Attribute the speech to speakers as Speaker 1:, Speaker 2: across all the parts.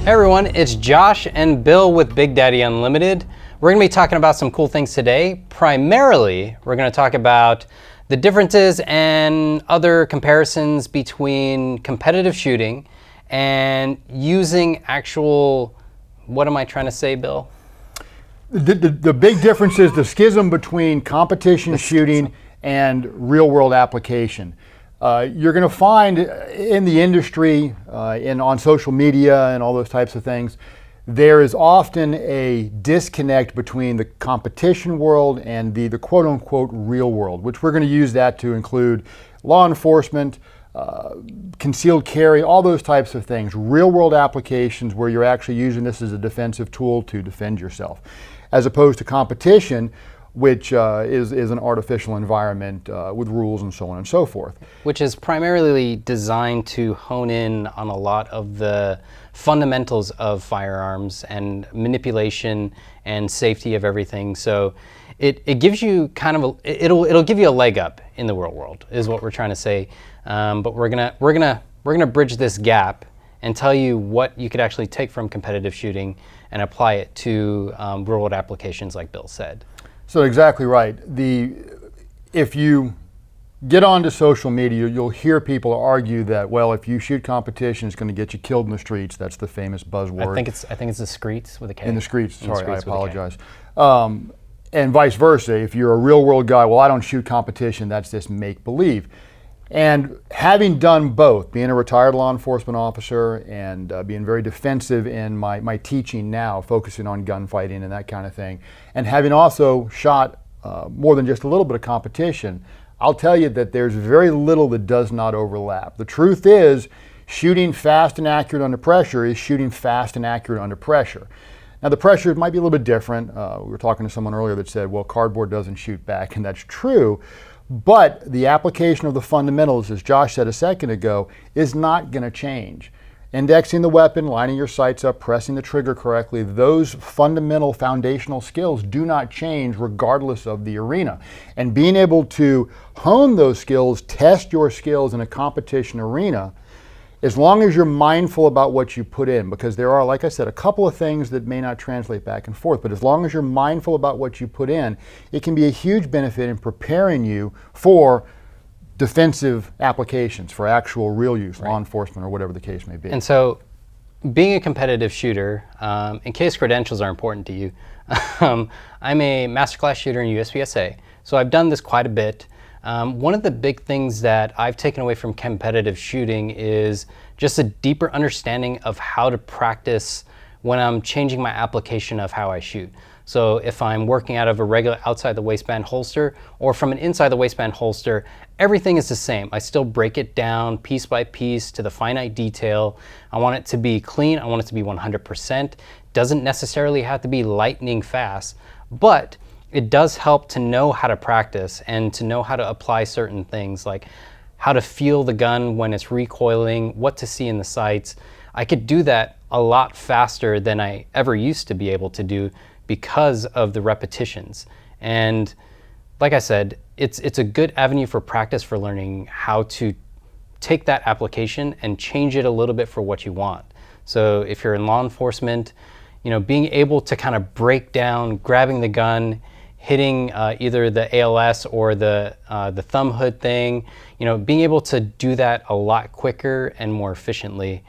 Speaker 1: Hey everyone, it's Josh and Bill with Big Daddy Unlimited. We're going to be talking about some cool things today. Primarily, we're going to talk about the differences and other comparisons between competitive shooting and using actual, what am I trying to say, Bill?
Speaker 2: The big difference is the schism between competition shooting and real-world application. You're going to find in the industry, on social media and all those types of things, there is often a disconnect between the competition world and the quote-unquote real world, which we're going to use that to include law enforcement, concealed carry, all those types of things, real-world applications where you're actually using this as a defensive tool to defend yourself, as opposed to competition, which is an artificial environment with rules and so on and so forth.
Speaker 1: Which is primarily designed to hone in on a lot of the fundamentals of firearms and manipulation and safety of everything. So it gives you kind of it'll give you a leg up in the real world, is what we're trying to say. But we're gonna bridge this gap and tell you what you could actually take from competitive shooting and apply it to real world applications, like Bill said.
Speaker 2: So exactly right. If you get onto social media, you'll hear people argue that, well, if you shoot competition, it's going to get you killed in the streets. That's the famous buzzword.
Speaker 1: I think it's the streets with a K.
Speaker 2: In the streets. Sorry, I apologize. And vice versa. If you're a real world guy, well, I don't shoot competition. That's this make believe. And having done both, being a retired law enforcement officer and being very defensive in my teaching now, focusing on gunfighting and that kind of thing, and having also shot more than just a little bit of competition, I'll tell you that there's very little that does not overlap. The truth is, shooting fast and accurate under pressure is shooting fast and accurate under pressure. Now the pressure might be a little bit different. We were talking to someone earlier that said, well, cardboard doesn't shoot back, and that's true. But the application of the fundamentals, as Josh said a second ago, is not going to change. Indexing the weapon, lining your sights up, pressing the trigger correctly, those fundamental foundational skills do not change regardless of the arena. And being able to hone those skills, test your skills in a competition arena, as long as you're mindful about what you put in, because there are, like I said, a couple of things that may not translate back and forth, but as long as you're mindful about what you put in, it can be a huge benefit in preparing you for defensive applications, for actual real use, right, law enforcement or whatever the case may be.
Speaker 1: And so, being a competitive shooter, in case credentials are important to you, I'm a masterclass shooter in USPSA, so I've done this quite a bit. One of the big things that I've taken away from competitive shooting is just a deeper understanding of how to practice when I'm changing my application of how I shoot. So if I'm working out of a regular outside the waistband holster or from an inside the waistband holster, everything is the same. I still break it down piece by piece to the finite detail. I want it to be clean. I want it to be 100%. Doesn't necessarily have to be lightning fast, but it does help to know how to practice and to know how to apply certain things, like how to feel the gun when it's recoiling, what to see in the sights. I could do that a lot faster than I ever used to be able to do because of the repetitions. And like I said, it's a good avenue for practice, for learning how to take that application and change it a little bit for what you want. So if you're in law enforcement, being able to kind of break down, grabbing the gun, hitting either the ALS or the thumb hood thing, being able to do that a lot quicker and more efficiently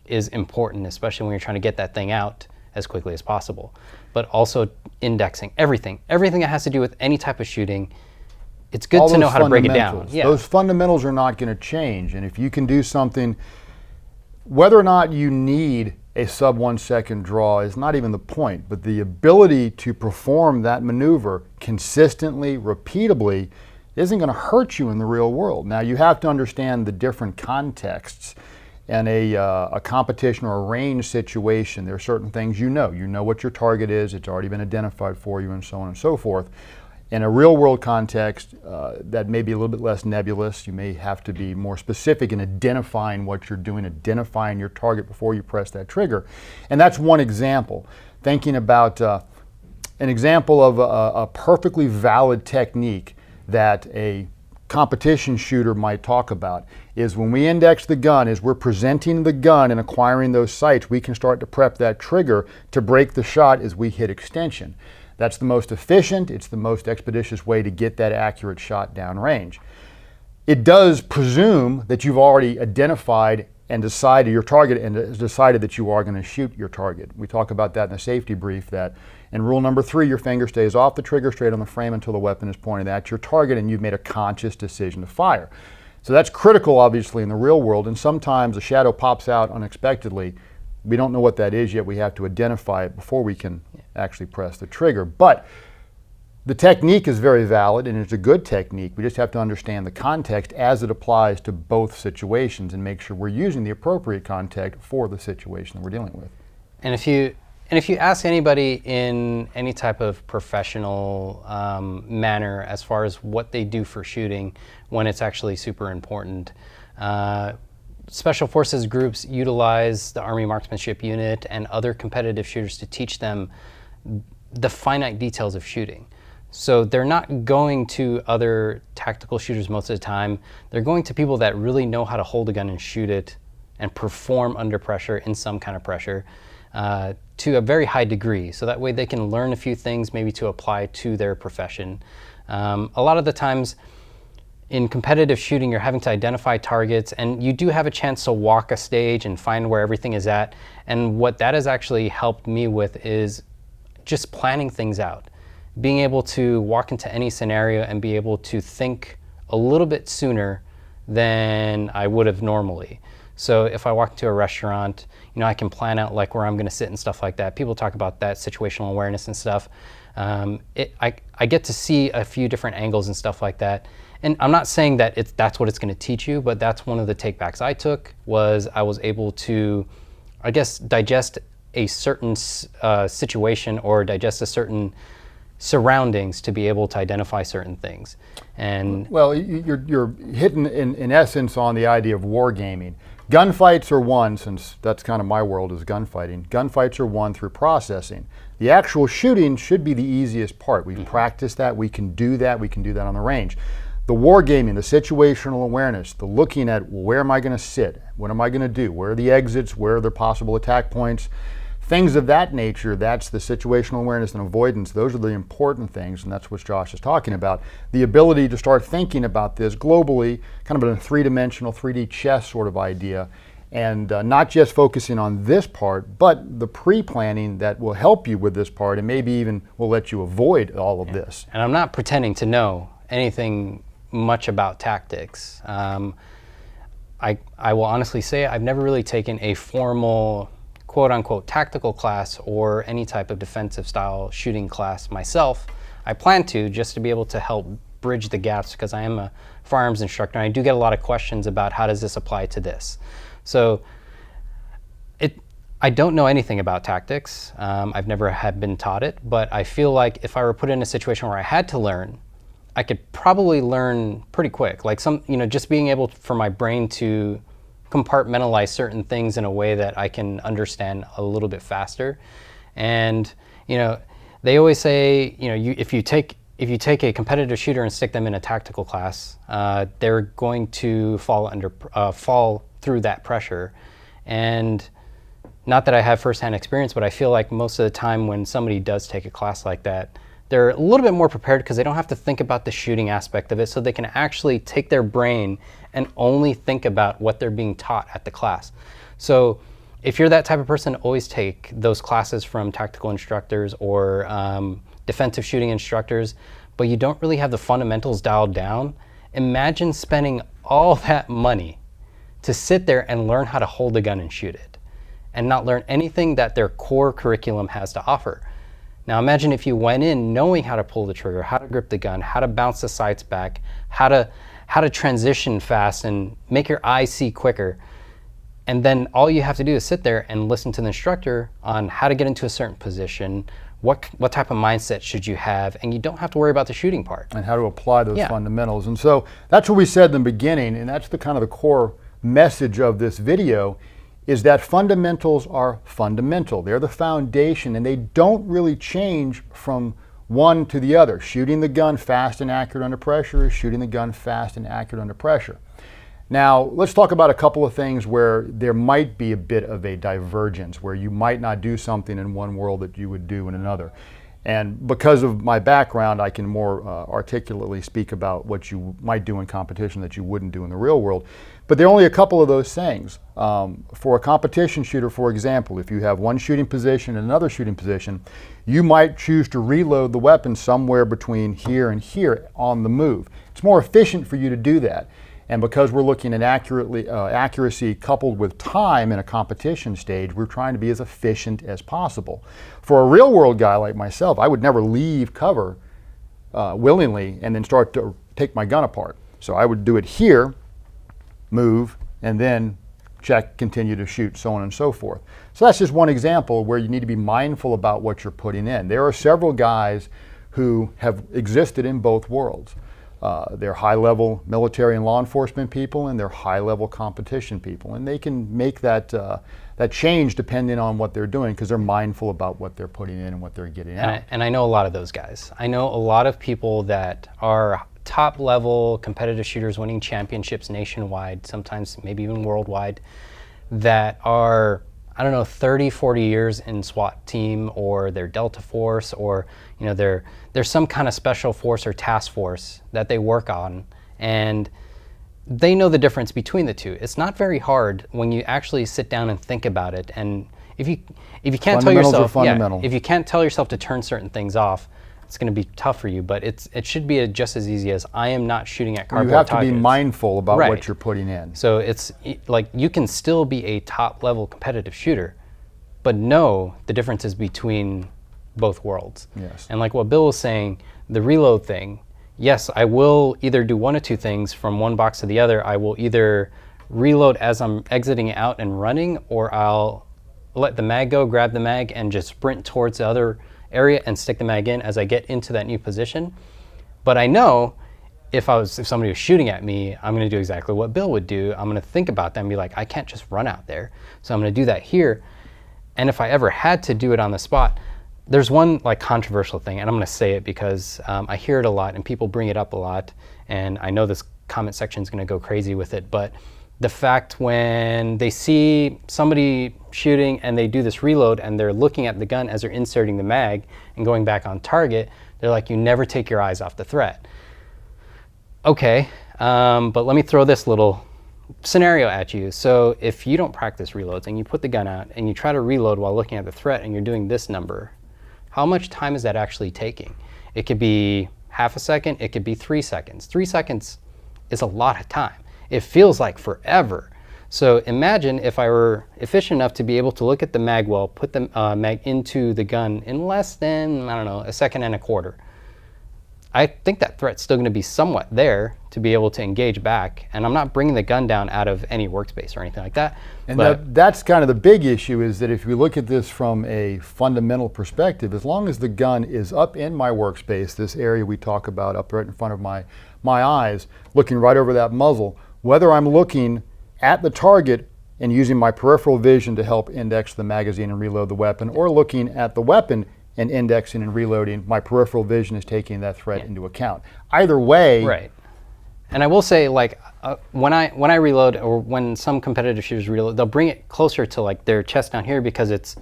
Speaker 1: is important, especially when you're trying to get that thing out as quickly as possible. But also indexing everything that has to do with any type of shooting. It's good to know how to break it down.
Speaker 2: Yeah. Those fundamentals are not going to change, and if you can do something, whether or not you need a sub 1 second draw is not even the point, but the ability to perform that maneuver consistently, repeatably, isn't going to hurt you in the real world. Now, you have to understand the different contexts. In a competition or a range situation, there are certain things you know what your target is, it's already been identified for you, and so on and so forth. In a real world context, that may be a little bit less nebulous. You may have to be more specific in identifying what you're doing, identifying your target before you press that trigger. And that's one example. Thinking about an example of a perfectly valid technique that a competition shooter might talk about is when we index the gun, as we're presenting the gun and acquiring those sights, we can start to prep that trigger to break the shot as we hit extension. That's the most efficient, it's the most expeditious way to get that accurate shot downrange. It does presume that you've already identified and decided your target and decided that you are going to shoot your target. We talk about that in the safety brief, that in rule number 3, your finger stays off the trigger, straight on the frame until the weapon is pointed at your target and you've made a conscious decision to fire. So that's critical, obviously, in the real world, and sometimes a shadow pops out unexpectedly. We don't know what that is yet. We have to identify it before we can actually press the trigger. But the technique is very valid, and it's a good technique. We just have to understand the context as it applies to both situations and make sure we're using the appropriate context for the situation that we're dealing with.
Speaker 1: And if you ask anybody in any type of professional manner as far as what they do for shooting when it's actually super important, Special Forces groups utilize the Army Marksmanship Unit and other competitive shooters to teach them the finite details of shooting. So they're not going to other tactical shooters most of the time. They're going to people that really know how to hold a gun and shoot it and perform under pressure, in some kind of pressure, to a very high degree. So that way they can learn a few things maybe to apply to their profession. A lot of the times in competitive shooting, you're having to identify targets, and you do have a chance to walk a stage and find where everything is at. And what that has actually helped me with is just planning things out. Being able to walk into any scenario and be able to think a little bit sooner than I would have normally. So if I walk into a restaurant, I can plan out like where I'm going to sit and stuff like that. People talk about that situational awareness and stuff. I get to see a few different angles and stuff like that. And I'm not saying that that's what it's going to teach you, but that's one of the takebacks I took, was I was able to, I guess, digest a certain situation or digest a certain surroundings to be able to identify certain things. And
Speaker 2: well, you're hitting in essence on the idea of wargaming. Gunfights are won, since that's kind of my world is gunfighting. Gunfights are won through processing. The actual shooting should be the easiest part. We've practiced that, we can do that on the range. The wargaming, the situational awareness, the looking at, well, where am I going to sit? What am I going to do? Where are the exits? Where are the possible attack points? Things of that nature, that's the situational awareness and avoidance. Those are the important things, and that's what Josh is talking about. The ability to start thinking about this globally, kind of in a three-dimensional, 3D chess sort of idea, and not just focusing on this part, but the pre-planning that will help you with this part and maybe even will let you avoid all of this.
Speaker 1: And I'm not pretending to know anything much about tactics. I will honestly say I've never really taken a formal quote-unquote tactical class or any type of defensive style shooting class myself. I plan to, just to be able to help bridge the gaps, because I am a firearms instructor and I do get a lot of questions about how does this apply to this. So I don't know anything about tactics. I've never been taught it, but I feel like if I were put in a situation where I had to learn, I could probably learn pretty quick. Like just being able for my brain to compartmentalize certain things in a way that I can understand a little bit faster. And they always say, if you take a competitive shooter and stick them in a tactical class, they're going to fall through that pressure. And not that I have firsthand experience, but I feel like most of the time when somebody does take a class like that, they're a little bit more prepared because they don't have to think about the shooting aspect of it, so they can actually take their brain and only think about what they're being taught at the class. So if you're that type of person, always take those classes from tactical instructors or defensive shooting instructors, but you don't really have the fundamentals dialed down. Imagine spending all that money to sit there and learn how to hold a gun and shoot it, and not learn anything that their core curriculum has to offer. Now imagine if you went in knowing how to pull the trigger, how to grip the gun, how to bounce the sights back, how to transition fast and make your eyes see quicker. And then all you have to do is sit there and listen to the instructor on how to get into a certain position, what type of mindset should you have, and you don't have to worry about the shooting part.
Speaker 2: And how to apply those fundamentals. And so that's what we said in the beginning, and that's the kind of the core message of this video, is that fundamentals are fundamental. They're the foundation, and they don't really change from one to the other. Shooting the gun fast and accurate under pressure is shooting the gun fast and accurate under pressure. Now, let's talk about a couple of things where there might be a bit of a divergence, where you might not do something in one world that you would do in another. And because of my background, I can more articulately speak about what you might do in competition that you wouldn't do in the real world. But there are only a couple of those things. For a competition shooter, for example, if you have one shooting position and another shooting position, you might choose to reload the weapon somewhere between here and here on the move. It's more efficient for you to do that. And because we're looking at accuracy coupled with time in a competition stage, we're trying to be as efficient as possible. For a real world guy like myself, I would never leave cover willingly and then start to take my gun apart. So I would do it here, move, and then check, continue to shoot, so on and so forth. So that's just one example where you need to be mindful about what you're putting in. There are several guys who have existed in both worlds. They're high-level military and law enforcement people, and they're high-level competition people, and they can make that that change depending on what they're doing because they're mindful about what they're putting in and what they're getting out.
Speaker 1: And I know a lot of those guys. I know a lot of people that are top-level competitive shooters winning championships nationwide, sometimes maybe even worldwide, that are, I don't know, 30, 40 years in SWAT team, or their Delta Force, or there's some kind of special force or task force that they work on, and they know the difference between the two. It's not very hard when you actually sit down and think about it. And if you can't tell yourself, if you can't tell yourself to turn certain things off, it's going to be tough for you. But it should be just as easy as I am not shooting at cardboard targets.
Speaker 2: You have to be mindful about what you're putting in.
Speaker 1: So it's like you can still be a top-level competitive shooter, but know the differences between both worlds.
Speaker 2: Yes.
Speaker 1: And like what Bill was saying, the reload thing, yes, I will either do one of two things from one box to the other. I will either reload as I'm exiting out and running, or I'll let the mag go, grab the mag, and just sprint towards the other area and stick the mag in as I get into that new position. But I know if somebody was shooting at me, I'm going to do exactly what Bill would do. I'm going to think about that and be like, I can't just run out there. So I'm going to do that here. And if I ever had to do it on the spot, there's one like controversial thing, and I'm going to say it because I hear it a lot and people bring it up a lot, and I know this comment section is going to go crazy with it, but the fact when they see somebody shooting and they do this reload and they're looking at the gun as they're inserting the mag and going back on target, they're like, you never take your eyes off the threat. Okay, but let me throw this little scenario at you. So if you don't practice reloads and you put the gun out and you try to reload while looking at the threat and you're doing this number, how much time is that actually taking? It could be half a second, it could be 3 seconds. 3 seconds is a lot of time. It feels like forever. So imagine if I were efficient enough to be able to look at the mag well, put the mag into the gun in less than, I don't know, a second and a quarter. I think that threat's still going to be somewhat there to be able to engage back, and I'm not bringing the gun down out of any workspace or anything like that.
Speaker 2: And that's kind of the big issue, is that if you look at this from a fundamental perspective, as long as the gun is up in my workspace, this area we talk about up right in front of my eyes, looking right over that muzzle, whether I'm looking at the target and using my peripheral vision to help index the magazine and reload the weapon, or looking at the weapon and indexing and reloading, my peripheral vision is taking that threat into account. Either way.
Speaker 1: Right. And I will say, like, when I reload, or when some competitive shooters reload, they'll bring it closer to like their chest down here because it's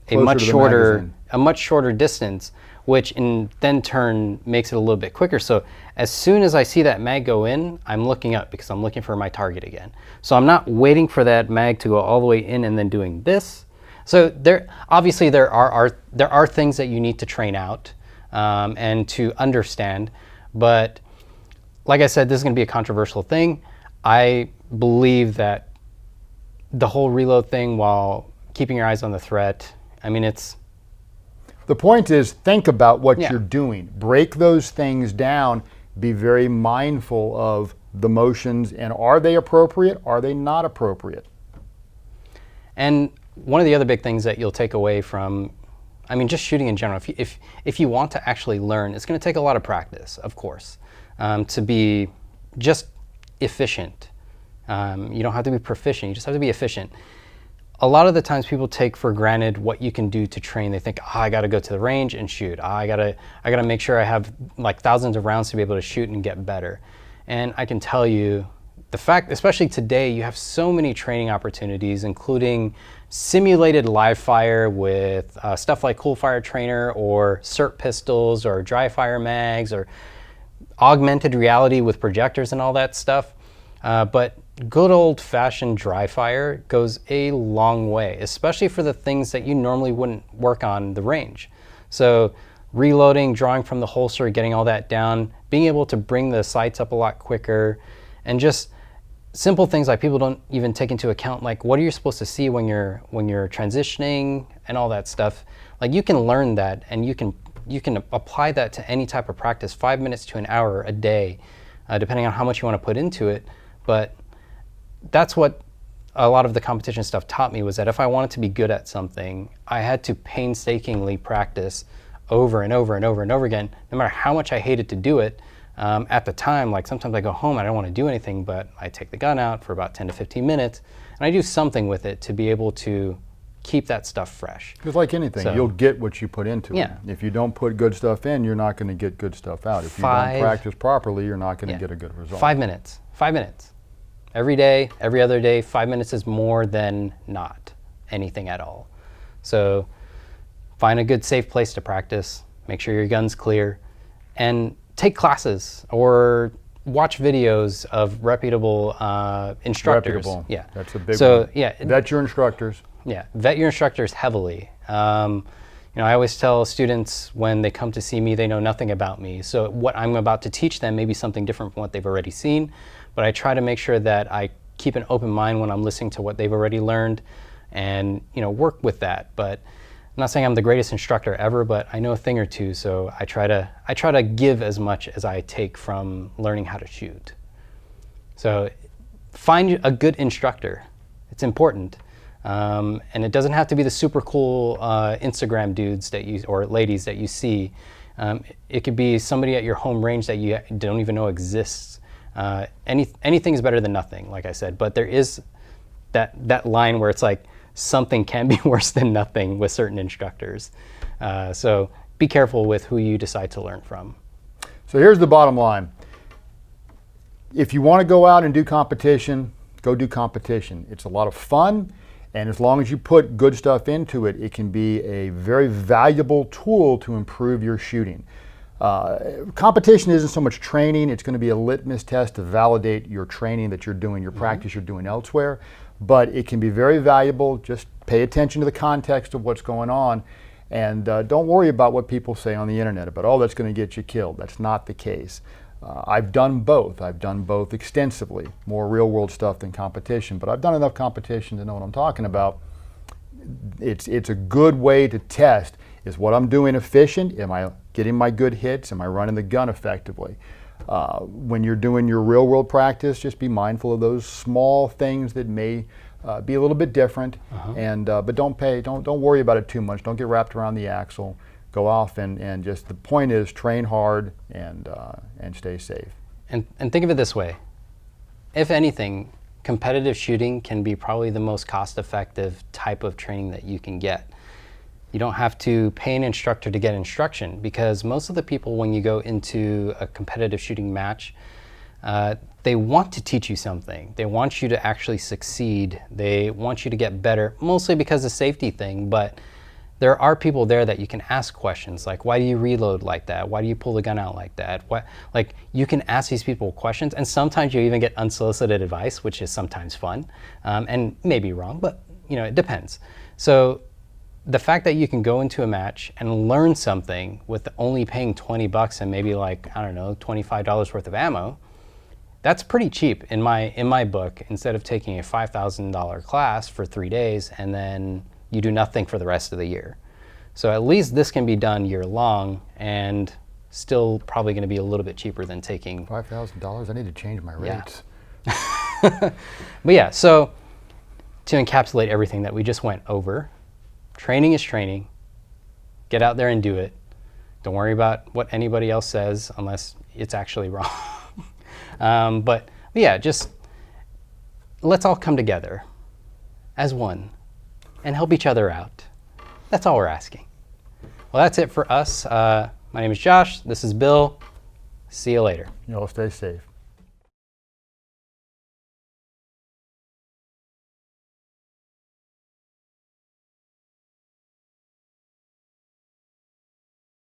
Speaker 1: a much shorter distance, which in then turn makes it a little bit quicker. So as soon as I see that mag go in, I'm looking up because I'm looking for my target again. So I'm not waiting for that mag to go all the way in and then doing this. So there are things that you need to train out and to understand, but like I said, this is going to be a controversial thing. I believe that the whole reload thing while keeping your eyes on the threat, I mean,
Speaker 2: the point is, think about what you're doing. Break those things down. Be very mindful of the motions, and are they appropriate? Are they not appropriate?
Speaker 1: And one of the other big things that you'll take away from, I mean, just shooting in general, if you want to actually learn, it's going to take a lot of practice, of course, to be just efficient. You don't have to be proficient, you just have to be efficient. a lot of the times people take for granted what you can do to train. They think, oh, I got to go to the range and shoot. Oh, I gotta make sure I have like thousands of rounds to be able to shoot and get better. And I can tell you, the fact, especially today, you have so many training opportunities, including simulated live fire with stuff like Cool Fire Trainer or SIRT pistols or dry fire mags or augmented reality with projectors and all that stuff. But good old-fashioned dry fire goes a long way, especially for the things that you normally wouldn't work on the range. So reloading, drawing from the holster, getting all that down, being able to bring the sights up a lot quicker, and just simple things like people don't even take into account, like what are you supposed to see when you're transitioning and all that stuff. Like you can learn that, and you can apply that to any type of practice, 5 minutes to an hour a day, depending on how much you want to put into it. But that's what a lot of the competition stuff taught me, was that if I wanted to be good at something, I had to painstakingly practice over and over and over and over again, no matter how much I hated to do it. At the time, like sometimes I go home, I don't want to do anything, but I take the gun out for about 10 to 15 minutes, and I do something with it to be able to keep that stuff fresh.
Speaker 2: It's like anything, so, you'll get what you put into it. If you don't put good stuff in, you're not going to get good stuff out. If you don't practice properly, you're not going to get a good result.
Speaker 1: 5 minutes. 5 minutes. Every day, every other day, 5 minutes is more than not anything at all. So find a good safe place to practice, make sure your gun's clear, and take classes or watch videos of reputable instructors.
Speaker 2: Reputable.
Speaker 1: Yeah.
Speaker 2: That's a big one.
Speaker 1: So yeah.
Speaker 2: Vet your instructors.
Speaker 1: Yeah, vet your instructors heavily. You know, I always tell students when they come to see me, they know nothing about me. So what I'm about to teach them may be something different from what they've already seen, but I try to make sure that I keep an open mind when I'm listening to what they've already learned, and work with that. But I'm not saying I'm the greatest instructor ever, but I know a thing or two, so I try to give as much as I take from learning how to shoot. So find a good instructor. It's important. And it doesn't have to be the super cool Instagram dudes that you, or ladies that you see. It could be somebody at your home range that you don't even know exists. Anything is better than nothing, like I said, but there is that line where it's like something can be worse than nothing with certain instructors. So be careful with who you decide to learn from.
Speaker 2: So here's the bottom line. If you want to go out and do competition, go do competition. It's a lot of fun. And as long as you put good stuff into it, it can be a very valuable tool to improve your shooting. Competition isn't so much training. It's going to be a litmus test to validate your training that you're doing, your practice you're doing elsewhere. But it can be very valuable. Just pay attention to the context of what's going on. And don't worry about what people say on the internet about, oh, that's going to get you killed. That's not the case. I've done both. I've done both extensively, more real world stuff than competition, but I've done enough competition to know what I'm talking about. It's a good way to test, is what I'm doing efficient? Am I getting my good hits? Am I running the gun effectively? When you're doing your real world practice, just be mindful of those small things that may be a little bit different, but don't worry about it too much. Don't get wrapped around the axle. Go off and just, the point is, train hard and stay safe.
Speaker 1: And think of it this way. If anything, competitive shooting can be probably the most cost-effective type of training that you can get. You don't have to pay an instructor to get instruction, because most of the people, when you go into a competitive shooting match, they want to teach you something. They want you to actually succeed. They want you to get better, mostly because of safety thing, but there are people there that you can ask questions like, why do you reload like that? Why do you pull the gun out like that? Like, you can ask these people questions, and sometimes you even get unsolicited advice, which is sometimes fun, and maybe wrong, but it depends. So the fact that you can go into a match and learn something with only paying $20 and maybe like, I don't know, $25 worth of ammo, that's pretty cheap in my book, instead of taking a $5,000 class for 3 days and then you do nothing for the rest of the year. So at least this can be done year long, and still probably going to be a little bit cheaper than taking
Speaker 2: $5,000. I need to change my rates.
Speaker 1: But yeah, so to encapsulate everything that we just went over, training is training. Get out there and do it. Don't worry about what anybody else says unless it's actually wrong. But yeah, just let's all come together as one. and help each other out. That's all we're asking. Well, that's it for us. My name is Josh. This is Bill. See you later.
Speaker 2: Y'all stay safe.